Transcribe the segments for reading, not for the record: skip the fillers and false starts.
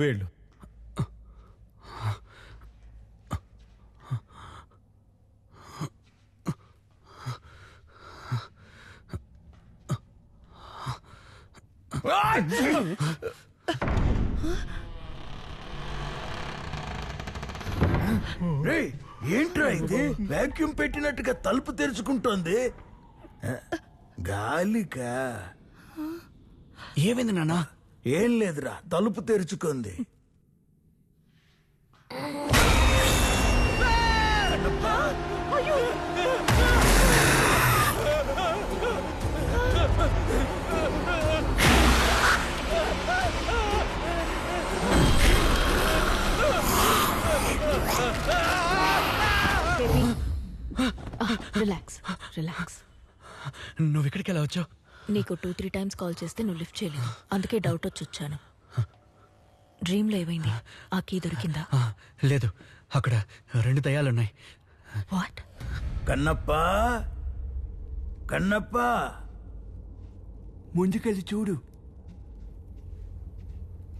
వేళ్ళు ఏంట్రా ఇది? వాక్యూమ్ పెట్టినట్టుగా తలుపు తెరుచుకుంటోంది. గాలికా? ఏమైంది నాన్న? ఏం లేదురా, తలుపు తెరుచుకుంది. Relax relax. నువ్వు ఇక్కడికి ఎలా వచ్చావు? నీకు 2-3 టైమ్స్ కాల్ చేస్తే నువ్వు లిఫ్ట్ చేయలేదు, అందుకే డౌట్ వచ్చి వచ్చాను. డ్రీమ్లో ఏమైంది? ఆ కీ దొరికిందా? లేదు, అక్కడ 2 దయ్యాలున్నాయి. వాట్? కన్నప్ప, కన్నప్ప, ముందుకెళ్ళి చూడు.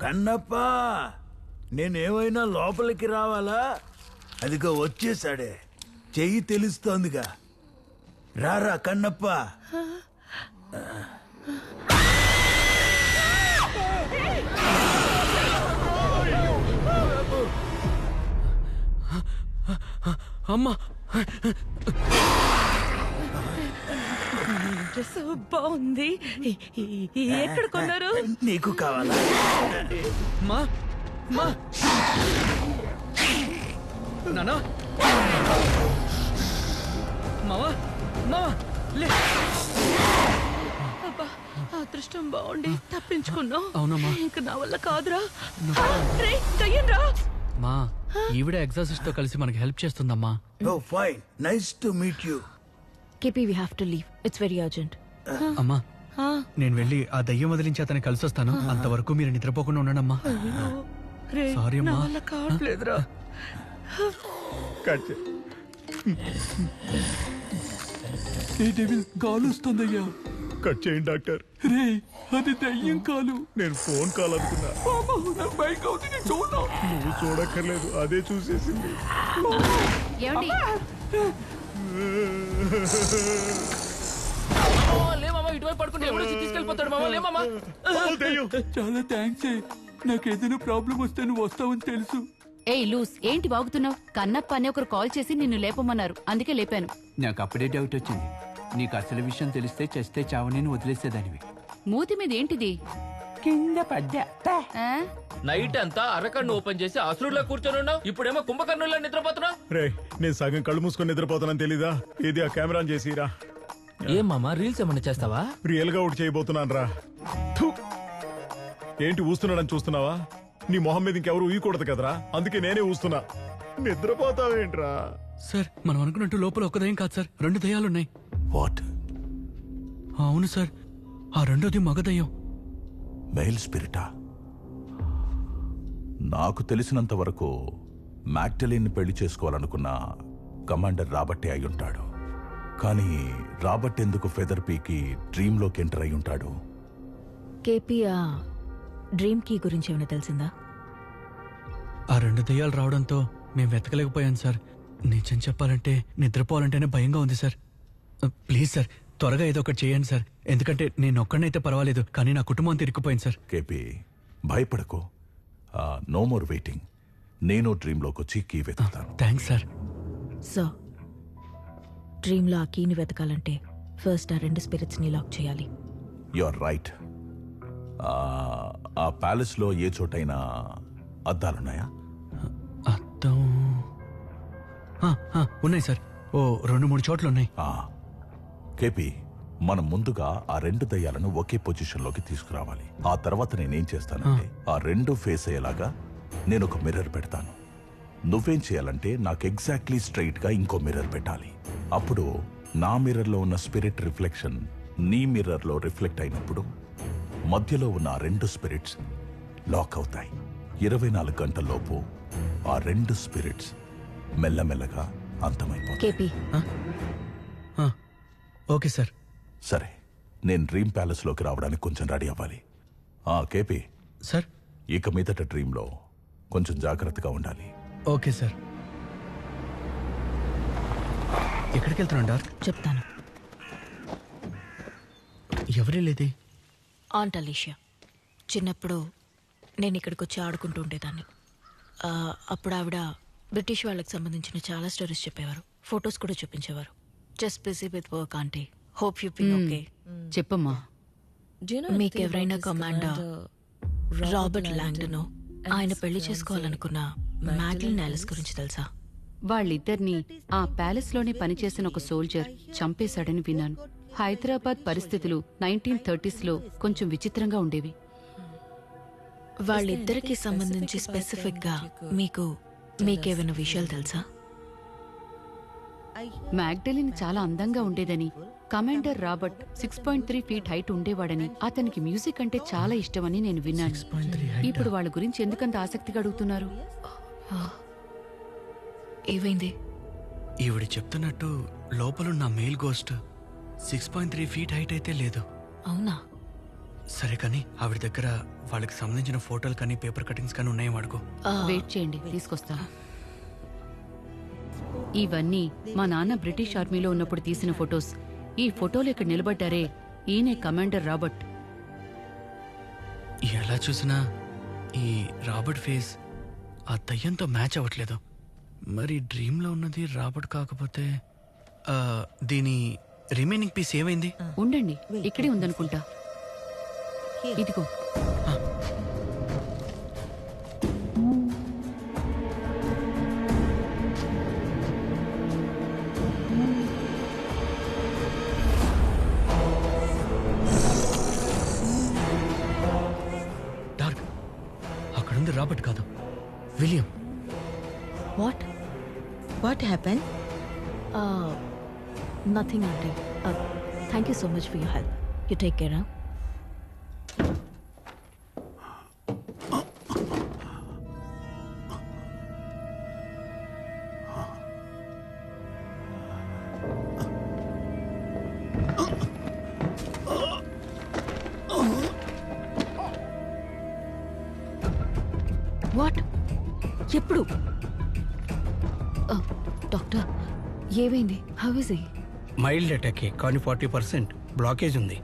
కన్నప్ప, నేనేమైనా లోపలికి రావాలా? అదిగో వచ్చేసాడే, చెయ్యి తెలుస్తోందిగా. రారా కన్నప్ప. అమ్మా, డ్రెస్ బాగుంది. ఎక్కడ కొన్నారు? నీకు కావాలా? మా మా నానా, మావా మావా లే. అబ్బా, అదృష్టం బాగుండి తప్పించుకున్నావు. అవునమ్మా. ఇంక నా వల్ల కాదురా. దయ్యంరా. మా ఈవిడ ఎగ్జాసిస్ట్ తో కలిసి మనకి హెల్ప్ చేస్తుందమ్మా. Oh fine, nice to meet you. KP, we have to leave, it's very urgent. అమ్మా, నేను వెళ్ళి ఆ దయ్యం వదిలించి అతన్ని కలిసి వస్తాను. అంతవరకు మీరు నిద్రపోకుండా ఉండండమ్మా. సారీ అమ్మా. కావట్లేదురా. కాలు వస్తుందయ్యా. కట్ చేయండి డాక్టర్. రే, అది దయ్యం కాలు. నేను ఫోన్ కాల్ అనుకున్నా. నువ్వు చూడక్కర్లేదు, అదే చూసేసింది. ఏమండి? ఇటువైపు పడుకుంటే ఎవడో తీసుకెళ్ళిపోతాడు. మామ లేమమ్మా. చాలా థ్యాంక్స్. నాకు ఏదైనా ప్రాబ్లం వస్తే నువ్వు వస్తావని తెలుసు. ఏయ్ లూస్, ఏంటి వాగుతున్నావు? కన్నప్ప అని ఒకరు కాల్ చేసి నిన్ను లేపమన్నారు, అందుకే లేపాను. నాకు అప్పుడే డౌట్ వచ్చింది. నీకు అసలు విషయం తెలిస్తే చస్తే చావని వదిలేసేదానివి. మూతి మీద ఏంటిది? కింద పడ్డా. ఆ? నైట్ అంతా అరకన్ను ఓపెన్ చేసి అసురులో కూర్చొని ఉన్నావు, ఇప్పుడేమో కుంభకర్ణుల్లో నిద్రపోతున్నావు. రే, నేను సగం కళ్ళు మూసుకొని నిద్రపోతానని తెలీదా? ఇది ఆ కెమెరా చేసిరా. ఏం మామా, రీల్స్ ఏమన్నా చేస్తావా? రియల్ గా ఒకటి చేయబోతున్నాను రా. ఏంటి ఊస్తున్నాడని చూస్తున్నావా? నీ మొహం మీద ఇంకెవరు ఊయకూడదు కదరా, అందుకే నేనే ఊస్తున్నా. నిద్రపోతావేంట్రా? సార్, మనం అనుకున్నట్టు లోపల ఒక్క దయ్యం కాదు సార్, 2 దయ్యాలున్నాయి. వాట్? అవును సార్, ఆ రెండోది మగ దయ్యం. మెయిల్ స్పిరిటా? నాకు తెలిసినంత వరకు మ్యాగ్డలిన్ పెళ్లి చేసుకోవాలనుకున్న కమాండర్ రాబర్టే అయి ఉంటాడు. కానీ రాబర్ట్ ఎందుకు ఫెదర్ పీకి డ్రీమ్లోకి ఎంటర్ అయి ఉంటాడు? కేపీ, ఆ డ్రీమ్ కీ గురించి ఏమైనా తెలిసిందా? ఆ 2 దయ్యాలు రావడంతో మేము వెతకలేకపోయాం సార్. నిజం చెప్పాలంటే నిద్రపోవాలంటేనే భయంగా ఉంది సార్. ప్లీజ్ సార్, త్వరగా ఏదో ఒకటి చేయండి సార్. ఎందుకంటే నేను ఒక్కడనైతే పర్వాలేదు, కానీ నా కుటుంబం తిరిగిపోయింది సార్. కేపీ, భయపడకు. No more waiting. నేను డ్రీమ్లోకి వచ్చి కీ వెతుకుతాను. Thanks sir. సో డ్రీమ్లో ఆ కీని వెతకాలంటే ఫస్ట్ ఆ 2 స్పిరిట్స్ని లాక్ చేయాలి. You are right. ఆ ప్యాలెస్ లో ఏ చోటైనా అద్దాలున్నాయా? అద్దం ఉన్నాయి సార్, ఓ 2-3 చోట్ల ఉన్నాయి. కేపీ, మనం ముందుగా ఆ 2 దయ్యాలను ఒకే పొజిషన్లోకి తీసుకురావాలి. ఆ తర్వాత నేనేం చేస్తానంటే ఆ 2 ఫేస్ అయ్యేలాగా నేను ఒక మిర్రర్ పెడతాను. నువ్వేం చేయాలంటే నాకు ఎగ్జాక్ట్లీ స్ట్రైట్ గా ఇంకో మిర్రర్ పెట్టాలి. అప్పుడు నా మిర్రర్ లో ఉన్న స్పిరిట్ రిఫ్లెక్షన్ నీ మిర్రర్ లో రిఫ్లెక్ట్ అయినప్పుడు మధ్యలో ఉన్న ఆ 2 స్పిరిట్స్ లాక్ అవుతాయి. 24 గంటల్లోపు ఆ 2 స్పిరిట్స్ మెల్లమెల్లగా అంతమైపోతాయి. KP, okay sir. సరే, నేను డ్రీమ్ ప్యాలెస్ లోకి రావడానికి కొంచెం రెడీ అవ్వాలి. కేపీ, సార్, ఇక మీదట డ్రీంలో కొంచెం జాగ్రత్తగా ఉండాలి. Okay sir. ఎక్కడికి వెళ్తున్నాను డాక్టర్? చెప్తాను. ఎవరే లేదే? Aunt Alicia. చిన్నప్పుడు నేను ఇక్కడికి వచ్చి ఆడుకుంటూ ఉండేదాన్ని. అప్పుడు ఆవిడ బ్రిటిష్ వాళ్ళకి సంబంధించిన చాలా స్టోరీస్ చెప్పేవారు, ఫొటోస్ కూడా చూపించేవారు. Just busy with work aunty. Hope you been okay. చెప్పమ్మా. మీకు ఎవరైనా కమాండర్ రాబర్ట్ లాంగ్డన్ ఆయన పెళ్లి చేసుకోవాలనుకున్న మ్యాగ్లిన్ ఆలిస్ గురించి తెలుసా? వాళ్ళిద్దరినీ ఆ ప్యాలెస్ లోనే పనిచేసిన ఒక సోల్జర్ చంపేశాడని విన్నాను. హైదరాబాద్ పరిస్థితులు 1930s లో కొంచెం విచిత్రంగా ఉండేవి. వాళ్ళిద్దరికి సంబంధించి స్పెసిఫిక్ గా మీకేమైనా విషయాలు తెలుసా? మ్యాగ్డలిన్ చాలా అందంగా ఉండేదని, కమాండర్ రాబర్ట్ 6.3 ఫీట్ హైట్ ఉండేవాడని, అతనికి మ్యూజిక్ అంటే చాలా ఇష్టమని నేను విన్నాను. ఇప్పుడు వాళ్ళ గురించి ఎందుకంత ఆసక్తిగా అడుగుతున్నారు? ఏమైంది? ఈవిడ చెప్తున్నట్టు లోపలున్న మెయిల్ గోస్ట్ 6.3 ఫీట్ హైట్ అయితే లేదు. అవునా? సరే కానీ ఆవిడ దగ్గర వాళ్ళకి సంబంధించిన ఫోటోలు కానీ పేపర్ కటింగ్స్ కానీ ఉన్నాయో అడుగు. వెయిట్ చేయండి, తీసుకొస్తా. ఇవన్నీ మా నాన్న బ్రిటిష్ ఆర్మీలో ఉన్నప్పుడు తీసిన ఫొటోస్. ఈ ఫోటోలు ఇక్కడ నిలబడ్డారే, ఈయనే కమాండర్ రాబర్ట్. ఎలా చూసినా ఈ రాబర్ట్ ఫేస్ ఆ దయ్యంతో మ్యాచ్ అవ్వట్లేదు. మరి డ్రీమ్లో ఉన్నది రాబర్ట్ కాకపోతే దీని రిమైనింగ్ పీస్ ఏమైంది? ఉండండి, ఇక్కడే ఉందనుకుంటా. ఇదిగో. డార్క్, అక్కడుంది రాబర్ట్ కాదు, William. What happened? Nothing, auntie. Thank you so much for your help. You take care, huh? What? ఎప్పుడు? డాక్టర్, ఏమైంది? How is he? మైల్డ్ అటాకే, కానీ 40% బ్లాకేజ్ ఉంది.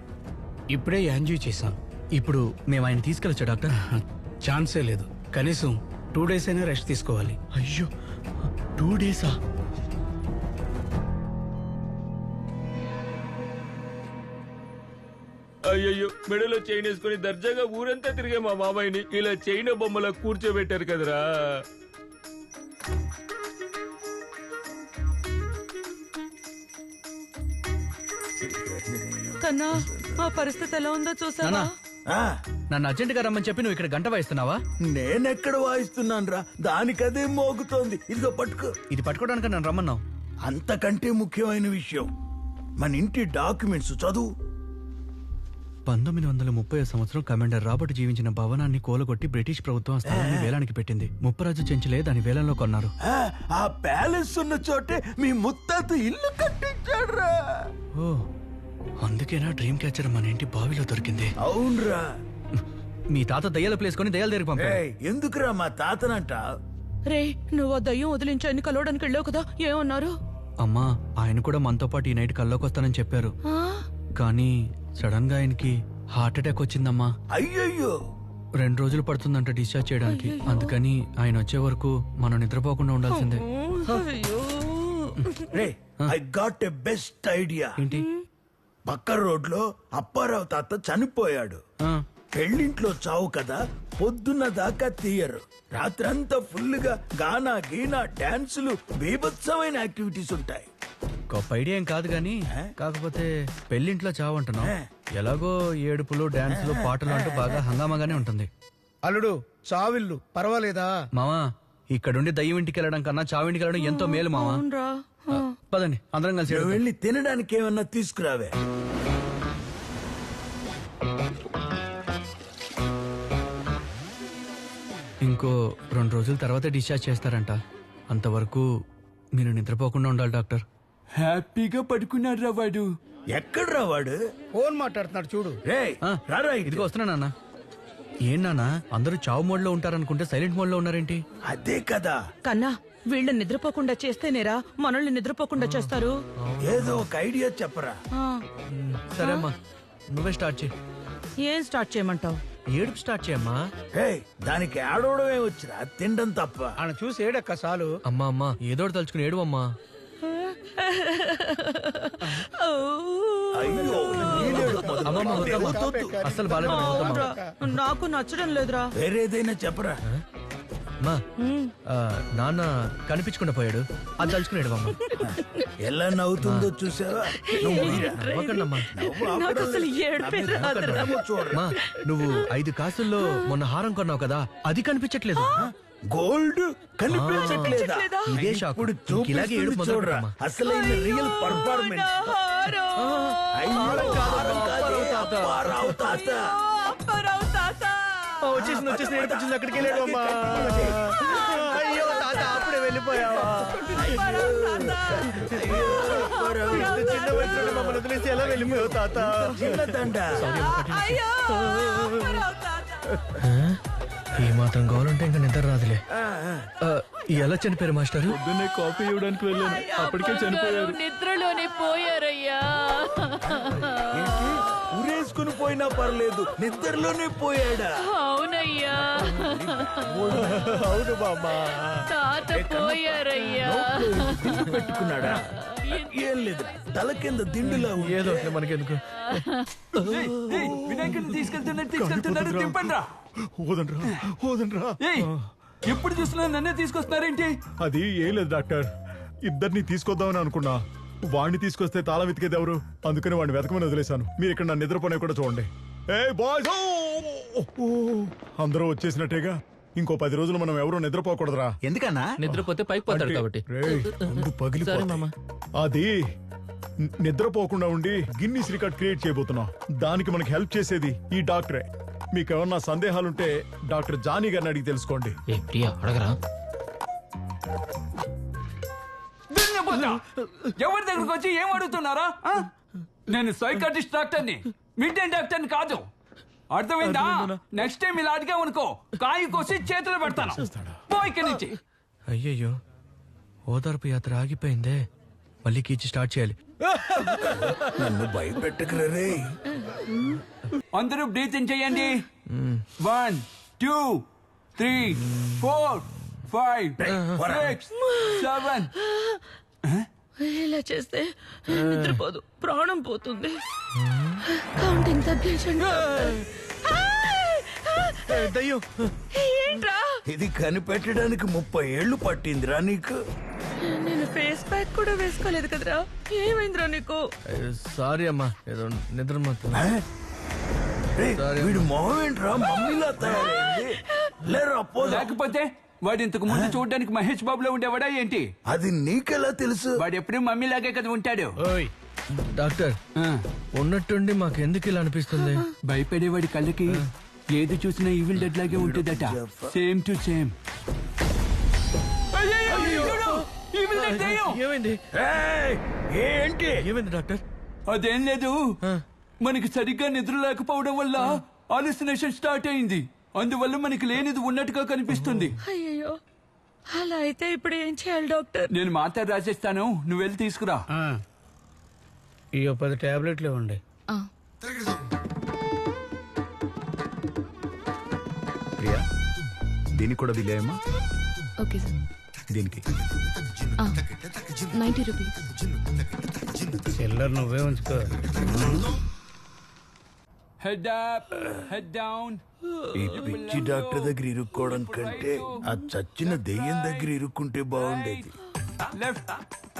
ఇప్పుడే యాంజియో చేశాం. ఇప్పుడు మేము ఆయన తీసుకెళ్ళొచ్చా డాక్టర్? ఛాన్సే లేదు. కనీసం 2 days అయినా రెస్ట్ తీసుకోవాలి. అయ్యో, 2 days? అయ్యయ్యో, మెడలో చైన్ వేసుకుని దర్జాగా ఊరంతా తిరిగే మా మామయ్యని ఇలా చైన్ బొమ్మలా కూర్చోబెట్టారు కదరా. కన్నా, ఆ పరిస్థితి ఎలా ఉందో చూసావా? నన్ను అర్జెంట్ గా రమ్మని చెప్పి నువ్వు ఇక్కడ గంట వాయిస్తున్నావా? నేనెక్కడ వాయిస్తున్నాను రా, దానికదే మోగుతోంది. ఇదిగో పట్టుకో. ఇది పట్టుకోవడానికి నన్ను రమ్మన్నావు. అంతకంటే ముఖ్యమైన విషయం, మన ఇంటి డాక్యుమెంట్స్ చదువు. 1930 సంవత్సరం కమాండర్ రాబర్ట్ జీవించిన భవనాన్ని కూలగొట్టి బ్రిటిష్ ప్రభుత్వం ఆ స్థలాన్ని వేలానికి పెట్టింది. ముప్పరాజు చెంచులే దాని వేలంలో కొన్నారు. ఆ ప్యాలెస్ ఉన్న చోటే మీ ముత్తాత ఇల్లు కట్టించాడు. ఓ, అందుకేనా డ్రీమ్ క్యాచర్ మన ఇంటి బావిలో దొరికింది? అవునరా. మీ తాత దయ్యాల ప్లేస్ కొని దయ్యాల దగ్గరికి పంపాడు. ఎందుకురా మా తాతనంట? రే, నువ్వు ఆ దయ్యం వదిలించాయని కలవడానికి వెళ్ళావు కదా, ఏమన్నారు? అమ్మా, ఆయన కూడా మనతో పాటు ఈ నైట్ కల్లోకి వస్తానని చెప్పారు. కానీ సడన్ గా ఆయనకి హార్ట్ అటాక్ వచ్చిందమ్మా. అయ్యయ్యో, 2 రోజులు పడుతుందంట డిశ్చార్జ్ చేయడానికి. అందుకని ఆయన వచ్చే వరకు మనం నిద్రపోకుండా ఉండాల్సిందే. రే, I got a best idea. ఏంటి? పక్క రోడ్లో అప్పారావు తాత చనిపోయాడు. పెళ్ళింట్లో చావు కదా, పొద్దున్న దాకా తీయరు. రాత్రంతా ఫుల్ గా గానా గీనా డాన్సులు, బీభత్సమైన యాక్టివిటీస్ ఉంటాయి. గొప్ప ఐడియా ఏం కాదు గానీ, కాకపోతే పెళ్లింట్లో చావంటున్నాం. ఎలాగో ఏడుపులు, డాన్సులు, పాటలు అంటూ బాగా హంగామాగానే ఉంటుంది. అల్లుడు, చావిల్లు పర్వాలేదా? మావా, ఇక్కడుండి దయ్యం ఇంటికి వెళ్ళడం కన్నా చావింటికి వెళ్ళడం ఎంతో మేలు మావా. పదండి, అందరం కలిసి నువ్వు వెళ్ళి తినడానికి ఏమన్నా తీసుకురావే. ఇంకో 2 రోజుల తర్వాత డిశ్చార్జ్ చేస్తారంట. అంతవరకు మీరు నిద్రపోకుండా ఉండాలి డాక్టర్. హ్యాపీగా పడుకున్నాడు రా వాడు. ఎక్కడ్రా వాడు? ఫోన్ మాట్లాడుతున్నాడు చూడు. రే, రారా ఇదిగో వస్తున్నా నాన్న. ఏం నానా అందరూ చావు మోడ్ లో ఉంటారనుకుంటే సైలెంట్ మోడ్ లో ఉన్నారేంటి? అదే కదా. కన్నా వీళ్ళని నిద్రపోకుండా చేస్తేనేరా మనల్ని నిద్రపోకుండా చేస్తారు. ఏదో ఒక ఐడియా చెప్పరా. సరే అమ్మా, నువ్వే స్టార్ట్ చేయి. ఏం స్టార్ట్ చేయమంటావు? ఏడుపు స్టార్ట్ చేయమ్మా. హే, దానికి ఆడవడమే వచ్చిరా, తినడం తప్ప. ఆయన చూసి ఏడక్క చాలు. అమ్మా అమ్మా ఏదో ఒకటి తలుచుకుని ఏడు అమ్మా. అయ్యో, అమ్మమ్మ వద్దమ్మా. అస్సలు బాలేదు అవునురా, నాకు నచ్చడం లేదురా. వేరేదైనా చెప్పరా. అమ్మా, నాన్న కనిపించకుండా పోయాడు, అది తలుచుకుని ఏడు అమ్మా. ఎలా నవ్వుతుందో చూసావా? అమ్మా నాకు అసలు ఏడుపే రాదురా. అమ్మా, నువ్వు 5 కాసుల్లో మొన్న హారం కొన్నావు కదా, అది కనిపించట్లేదు. గోల్డ్ కనిపించట్లేదా? ఇదే షాక్. ఇప్పుడు ఇలాగే ఏడుపు చూపిస్తుంది చూడరా, మొదలుపెట్టమ్మా. అసలైన రియల్ పర్ఫార్మెన్స్. అప్పారావు తాత. వచ్చేసింది ఏడుపు వచ్చింది, అక్కడికి వెళ్ళాడు అమ్మా. అయ్యో తాత, అప్పుడే వెళ్ళిపోయావా? చిన్న వయసులో మమ్మల్ని వదిలేసి ఎలా వెళ్ళిపోయావు తాత? చిన్నదండ. ఏ మాత్రం కావాలంటే ఇంకా నిద్ర రాదులే. ఎలా చనిపోయారు మాస్టర్? పొద్దున్నే కాఫీ ఇవ్వడానికి వెళ్ళాను, అప్పటికే చనిపోయారు. నిద్రలోనే పోయారయ్యా. ఊరేసుకుని పోయినా పర్లేదు, నిద్రలోనే పోయాడా? అవునయ్యా, అవును బామ్మా. తాత పోయారయ్యా. దిండు పెట్టుకున్నాడా? ఏం లేదు, తల కింద దిండులా ఉంది. ఏదో మనకెందుకు. వినాయకుడిని తీసుకెళ్తున్నారు, తిప్పండి రా. వదండ్రా. ఎప్పుడు చూస్తున్నా నన్నే తీసుకొస్తున్నారేంటి? అది ఏం లేదు డాక్టర్, ఇద్దరిని తీసుకొద్దామని అనుకున్నా. వాడిని తీసుకొస్తే తాళం వెతికేది ఎవరు, అందుకని వాడిని వెతకమని వదిలేశాను. మీరు ఇక్కడ నా నిద్రపోనే కూడా చూడండి. ఏ బాయ్స్, అందరూ వచ్చేసినట్టేగా. ఇంకో 10 రోజులు మనం ఎవరూ నిద్రపోకూడదురా. ఎందుకన్నా? నిద్రపోతే పైకి పోతారు కాబట్టి. అది నిద్రపోకుండా ఉండి గిన్నీస్ రికార్డ్ క్రియేట్ చేయబోతున్నాం. దానికి మనకి హెల్ప్ చేసేది ఈ డాక్టరే. మీకు ఏమన్నా సందేహాలుంటే డాక్టర్ జానీ గారిని అడిగి తెలుసుకోండి. అడగరా. ఎవరి దగ్గరకు వచ్చి ఏం అడుగుతున్నారా? నేను సైకాట్రిస్ట్ డాక్టర్ని, మిడ్డైన్ డాక్టర్ని కాదు. అర్థమైందా? నెక్స్ట్ టైం ఇలా అడిగామనుకో, కాయి కోసి చేతులు పెడతాను. పో ఇక్కడి నుంచి. అయ్యయ్యో, ఓదార్పు యాత్ర ఆగిపోయిందే. మళ్ళీ కీచి స్టార్ట్ చేయాలి. నన్ను భయపెట్టకరే. అందరూ బ్రీతింగ్ చేయండి. 1 2 3 4 5 6 7. ఇలా చేస్తే నిద్రపోదు, ప్రాణం పోతుంది. కౌంటింగ్ తగ్గించండి. ఏంట్రా ఇది కనిపెట్టడానికి 30 ఏళ్లు పట్టిందిరా నీకు. నేను ఫేస్ ప్యాక్ కూడా వేసుకోలేదు కదరా, ఏమైందిరా నీకు? సారీ అమ్మా, ఏదో నిద్ర మాత్రం. వీడు మొహం ఏంట్రా మమ్మీలా తయారైంది? లేరా పో. లేకపోతే వాడు ఇంతకు ముందు చూడడానికి మహేష్ బాబులో ఉండేవాడా ఏంటి? అది నీకెలా తెలుసు? వాడు ఎప్పుడు మమ్మీ లాగే కదా ఉంటాడు. డాక్టర్, ఉన్నట్టుండి మాకు ఎందుకు ఇలా అనిపిస్తుంది? భయపడేవాడి కళ్ళకి ఏది చూసినా ఈవిల్ డెడ్ లాగే ఉంటుందట. Same to same. ఏమైంది? ఏంటి ఏమైంది డాక్టర్? అదేం లేదు, మనకి సరిగ్గా నిద్ర లేకపోవడం వల్ల హాలుసినేషన్ స్టార్ట్ అయింది. అందువల్ల మనకి లేనిది ఉన్నట్టుగా కనిపిస్తుంది. అయ్యో, అలా అయితే ఇప్పుడు ఏం చేయాలి డాక్టర్? నేను మాత్రం రాసేస్తాను, నువ్వు వెళ్ళి తీసుకురా. ఈ 10 టాబ్లెట్లు ఇవ్వండి. ప్రియా, దీనికి కూడా బిల్ అయ్యమ్మా. Okay sir. దీనికి 90 రూపీస్. చిల్లర నువ్వే ఉంచుకో. Head up, head down. ఈ పిచ్చి డాక్టర్ దగ్గర ఇరుక్కోవడం కంటే ఆ చచ్చిన దెయ్యం దగ్గర ఇరుక్కుంటే బాగుండేది. లెఫ్ట్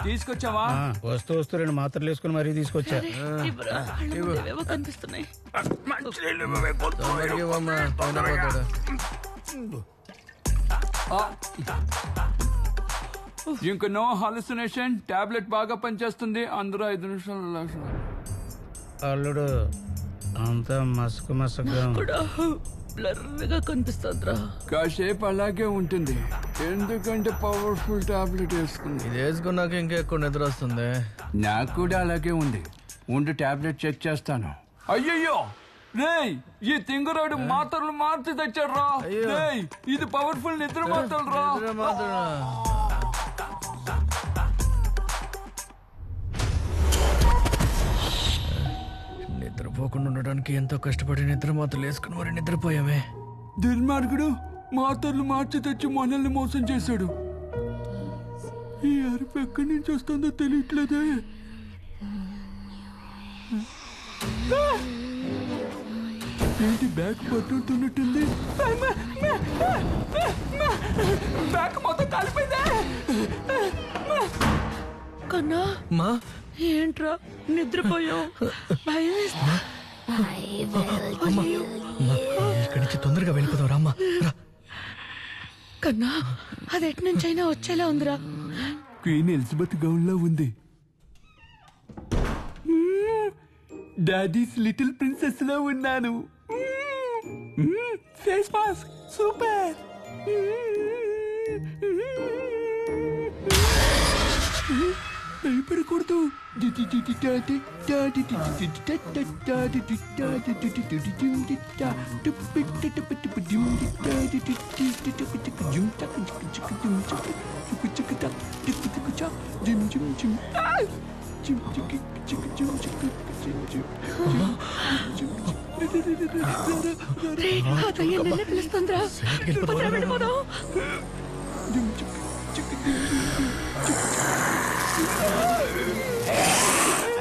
తీసుకొచ్చావా? వస్తూ 2 మాత్రలు వేసుకుని మరీ తీసుకొచ్చా. కనిపిస్తున్నాయి. ఇంక నో హాలుసినేషన్. టాబ్లెట్ బాగా పనిచేస్తుంది. అందరూ 5 నిమిషాలు. అల్లుడు అంతా మసక మసకగా బ్లర్గా కనిపిస్తుందిరా. కాసేపు అలాగే ఉంటుంది, ఎందుకంటే పవర్ఫుల్ టాబ్లెట్ వేసుకుంది. ఇది వేసుకున్నాక ఇంకా ఎక్కువ నిద్ర వస్తుంది. నాకు కూడా అలాగే ఉంది. ఉండు టాబ్లెట్ చెక్ చేస్తాను. అయ్యయ్యో, రేయ్ ఈ తింగరాడు మాత్రలు మార్చి తెచ్చాడు రా. రేయ్ ఇది పవర్ఫుల్ నిద్ర మాత్రలు రా. నిద్రపోకుండా ఉండడానికి ఎంతో కష్టపడి నిద్ర మాత్రలు వేసుకుని మరి నిద్రపోయామే. దుర్మార్గుడు మాత్రలు మార్చి తెచ్చి మనల్ని మోసం చేశాడు. ఈ అరుపు ఎక్కడి నుంచి వస్తుందో తెలియట్లేదే. ఏంటి బ్యాగ్ పట్టుతున్నట్టుంది? బ్యాగ్ మొత్తం కాలిపోయిందే. కన్నా మా ఏంట్రా నిద్రపోయావు? భయం వేస్తా. ఇక్కడి నుంచి తొందరగా వెళ్ళిపోదాం రామ్మా. కన్నా అది ఎటు నుంచైనా వచ్చేలా ఉందిరా. క్వీన్ ఎలిజబెత్ గౌన్ లో ఉంది. డాడీస్ లిటిల్ ప్రిన్సెస్ లో ఉన్నాను. Face mask super. భయపడకూడదు. పిలుస్తుందిరా. వెళ్ళిపోదాం.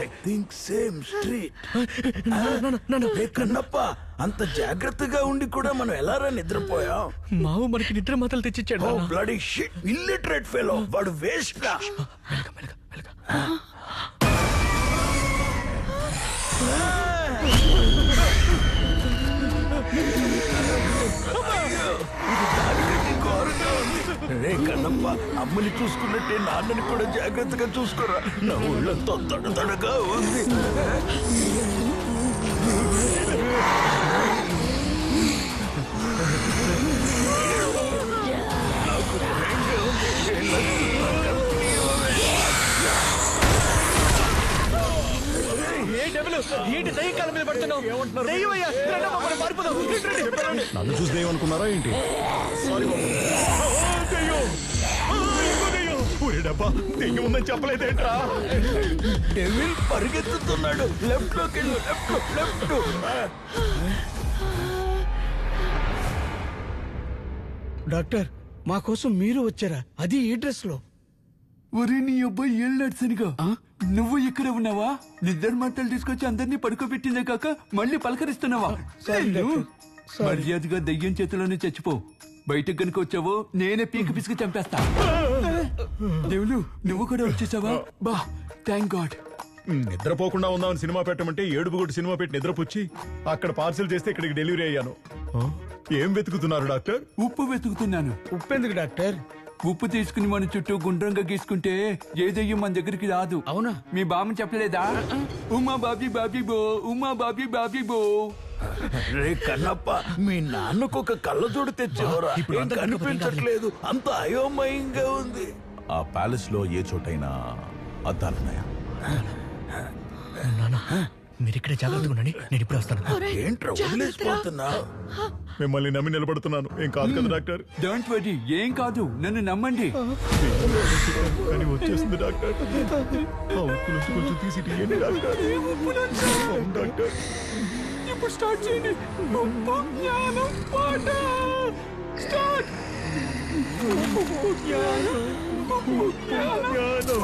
I think same street. Kannappa అంత జాగ్రత్తగా ఉండి కూడా మనం ఎలారా నిద్రపోయాం? మావు మనకి నిద్ర మాత్రలు తెచ్చిచ్చాడు. బ్లడీ షిట్, ఇల్లిటరేట్ ఫెలో, వాడు వేస్ట్ రా. రే కన్నప్ప, అమ్మని చూసుకున్నట్టే నాన్నని కూడా జాగ్రత్తగా చూసుకోరా. నా ఊళ్ళంతా తడతడగా ఉంది. ఏంటి దయ్యం కాలం మీద పడుతున్నావు? నన్ను చూసి ఏమనుకున్నారా ఏంటి? డబ్బా దెయ్యం ఉందని చెప్పలేదేంట్రా? డెవిల్ పరిగెత్తుతున్నాడు. లెఫ్ట్ లోకి వెళ్ళు. లెఫ్ట్. డాక్టర్ మా కోసం మీరు వచ్చారా? అది ఈ డ్రెస్ లో. ఒరే నీ అబ్బాయి ఏళ్ళు నడిచనిగా నువ్వు ఇక్కడ ఉన్నావా? నిద్ర మాటలు తీసుకొచ్చి అందరినీ పడుకోబెట్టిందే కాక మళ్ళీ పలకరిస్తున్నావా? మర్యాదగా దయ్యం చేతిలోనే చచ్చిపో. బయటకు కనుక వచ్చావో నేనే పీక పిసికి చంపేస్తా. దేవులు నువ్వు కూడా వచ్చేసావా? బా థ్యాంక్ గాడ్. నిద్రపోకుండా ఉందామని సినిమా పెట్టమంటే ఏడుపుగొట్టు సినిమా పెట్టి నిద్రపుచ్చి అక్కడ పార్సిల్ చేస్తే ఇక్కడికి డెలివరీ అయ్యాను. ఏం వెతుకుతున్నారు డాక్టర్? ఉప్పు వెతుకుతున్నాను. ఉప్పు ఎందుకు డాక్టర్? ఉప్పు తీసుకుని మన చుట్టూ గుండ్రంగా గీసుకుంటే ఏ దయ్యం మన దగ్గరికి రాదు. అవునా? మీ బామ్మ చెప్పలేదా? ఉమా బాబీ బాబీ బో, ఉమా బాబీ బాబీ బో. రే కన్నప్ప, మీ నాన్నకు ఒక కళ్ళజోడు తెచ్చేవరా? ఏం కనిపించట్లేదు, అంత అయోమయంగా ఉంది. ఆ ప్యాలెస్ లో ఏ చోటైనా అద్దాలున్నాయా? మీరు ఇక్కడే జాగ్రత్తగా ఉండండి, నేను ఇప్పుడు వస్తాను. ఏంట్రా వదిలేసిపోతున్నా? మిమ్మల్ని నమ్మి నిలబడుతున్నాను. ఏం కాదు కదా డాక్టర్? డోంట్ వరీ, ఏం కాదు, నన్ను నమ్మండి. అని వచ్చేసింది డాక్టర్. ఆ ఉప్పు నుంచి కొంచెం తీసి తీయండి డాక్టర్. అవును డాక్టర్. ఇప్పుడు స్టార్ట్ చేయండి. ఉప్పు జ్ఞానం పాట స్టార్ట్. ఉప్పు జ్ఞానం, ఉప్పు జ్ఞానం.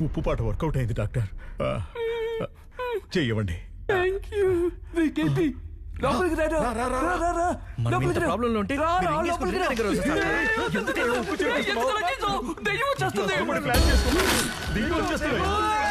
ఉప్పు పాట వర్కౌట్ అయింది డాక్టర్. చెయ్యవండి. Thank you. లోపలికి రా. ప్రాబ్లంలో ఉంటే దెయ్యం వచ్చేస్తుంది. దిగి వచ్చేస్తున్నాయి.